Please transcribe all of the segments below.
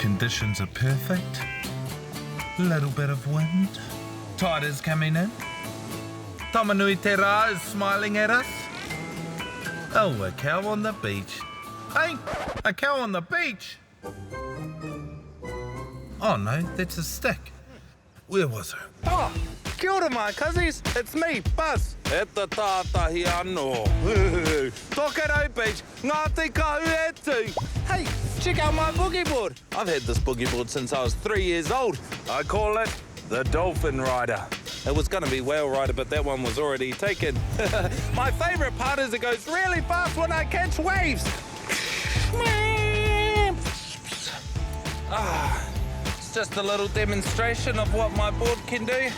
conditions are perfect. Little bit of wind. Tide is coming in. Tamanui te rā is smiling at us. Oh, a cow on the beach. Hey, a cow on the beach. Oh no, that's a stick. Where was her? Oh, kia ora my cousins, it's me, Buzz. E te tātahi anō. Tokerau Beach, Ngāti Kahu Etu. Hey, check out my boogie board. I've had this boogie board since I was 3 years old. I call it the Dolphin Rider. It was going to be Whale Rider, but that one was already taken. My favourite part is it goes really fast when I catch waves. It's just a little demonstration of what my board can do.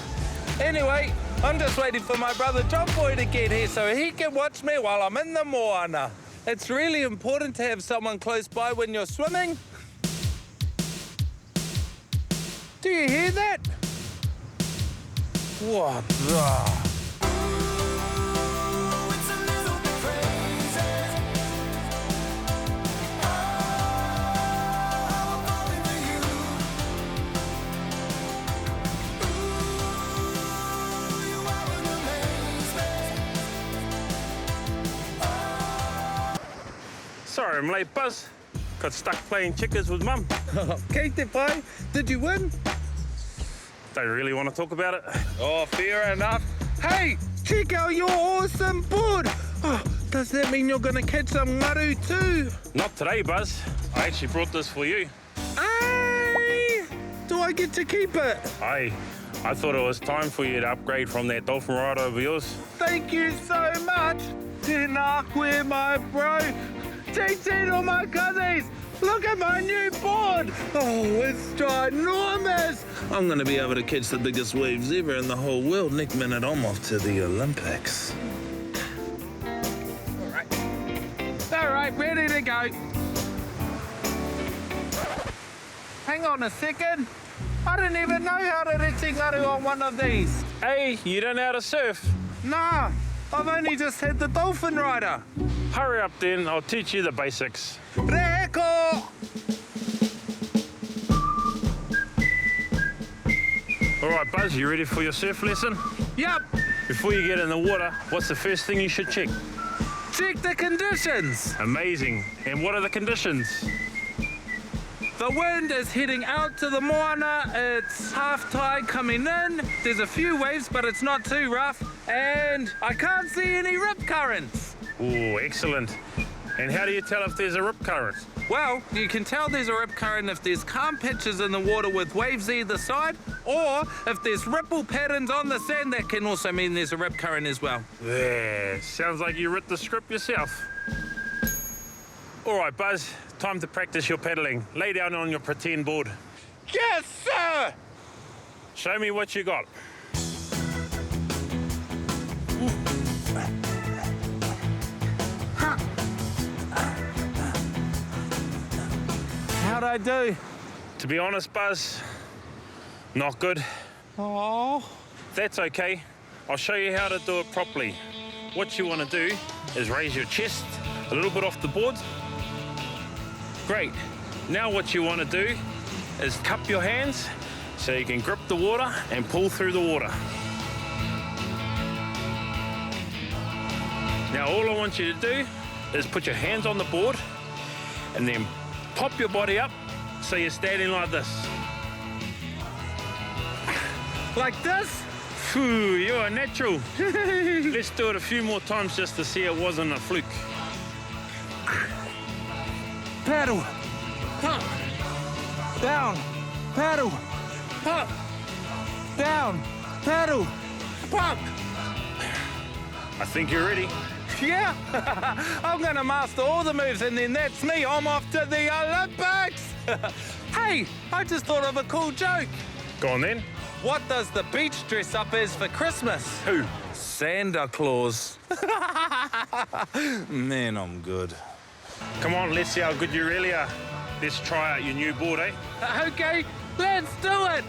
Anyway, I'm just waiting for my brother John Boy to get here so he can watch me while I'm in the moana. It's really important to have someone close by when you're swimming. Do you hear that? What the? Sorry I'm late, Buzz. Got stuck playing checkers with Mum. Kei te pai, did you win? Don't really want to talk about it. Oh, fair enough. Hey, check out your awesome board. Oh, does that mean you're going to catch some ngaru too? Not today, Buzz. I actually brought this for you. Hey, do I get to keep it? I thought it was time for you to upgrade from that Dolphin Rider of yours. Thank you so much. Tēnā koe, my bro. Tētino, my cousins. Look at my new board. Oh, it's ginormous. I'm going to be able to catch the biggest waves ever in the whole world. Next minute, I'm off to the Olympics. All right, ready to go. Hang on a second. I didn't even know how to reti ngaru on one of these. Hey, you don't know how to surf? Nah, I've only just had the Dolphin Rider. Hurry up then, I'll teach you the basics. Reko! All right, Buzz, you ready for your surf lesson? Yep, Before you get in the water, what's the first thing you should check? check the conditions. Amazing. And what are the conditions? The wind is heading out to the moana. It's half tide coming in. There's a few waves, but it's not too rough. And I can't see any rip currents. Oh, excellent. And how do you tell if there's a rip current? Well, you can tell there's a rip current if there's calm patches in the water with waves either side, or if there's ripple patterns on the sand. That can also mean there's a rip current as well. Yeah, sounds like you wrote the script yourself. All right, Buzz, time to practice your paddling. Lay down on your pretend board. Yes, sir! Show me what you got. How'd I do? To be honest, Buzz, not good. Oh. That's okay. I'll show you how to do it properly. What you want to do is raise your chest a little bit off the board. Great. Now what you want to do is cup your hands so you can grip the water and pull through the water. Now all I want you to do is put your hands on the board and then pop your body up so you're standing like this. Like this? Phew, you're a natural. Let's do it a few more times just to see it wasn't a fluke. Paddle. Pump. Down. Paddle. Pump. Down. Paddle. Pump. I think you're ready. Yeah. I'm going to master all the moves and then that's me. I'm off to the Olympics. Hey, I just thought of a cool joke. Go on then. What does the beach dress up as for Christmas? Who? Santa Claus. Man, I'm good. Come on, let's see how good you really are. Let's try out your new board, eh? Okay, let's do it.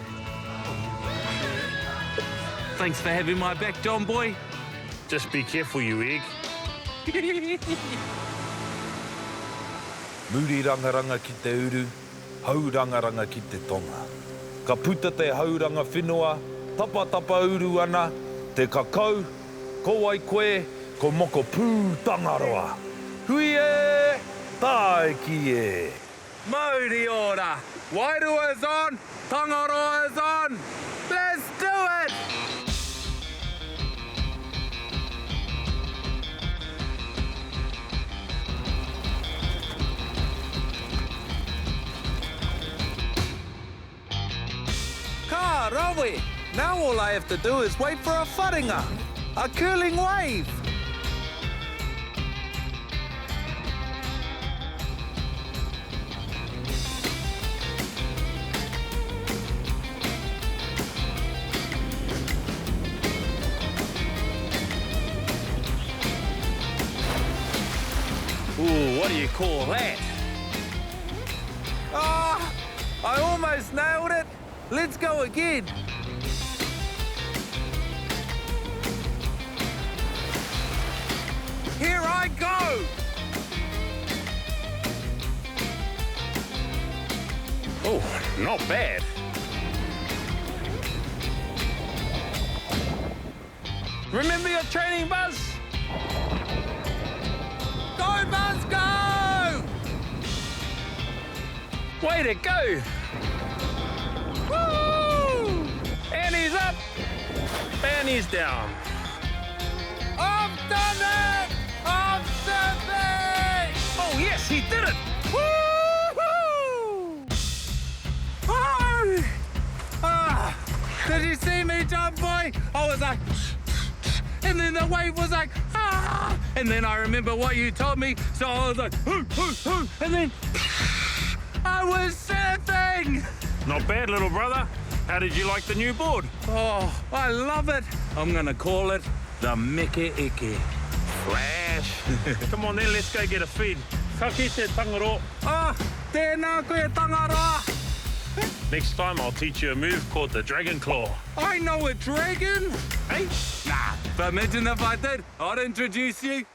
Thanks for having my back, John Boy. Just be careful, you egg. Muri rangaranga ki te uru, haurangaranga ki te tonga. Ka puta te hauranga whenua, tapa uru ana, te kakau, ko ai koe, ko moko pū Tangaroa. Hui e, tae ki e. Mauri ora! Wairua is on! Tangaroa is on! Let's do it! Ka rawe! Now all I have to do is wait for a wharinga, a curling wave. Ooh, what do you call that? Ah! I almost nailed it! Let's go again! Here I go! Oh, not bad. Remember your training, Buzz? Go, Buzz, go! Way to go! Woo! And he's up! And he's down. I've done it! I'm surfing! Oh yes, he did it! Woo-hoo! Oh! Ah! Did you see me, John boy? I was like, and then the wave was like, ah! And then I remember what you told me, so I was like, hoo, hoo, hoo, and then I was surfing! Not bad, little brother. How did you like the new board? Oh, I love it. I'm gonna call it the Meke Eke. Flash. Come on then, let's go get a feed. Ka kite Tangaroa. Ah, tēnā koe Tangaroa. Next time I'll teach you a move called the Dragon Claw. I know a dragon. Hey? Nah, but imagine if I did, I'd introduce you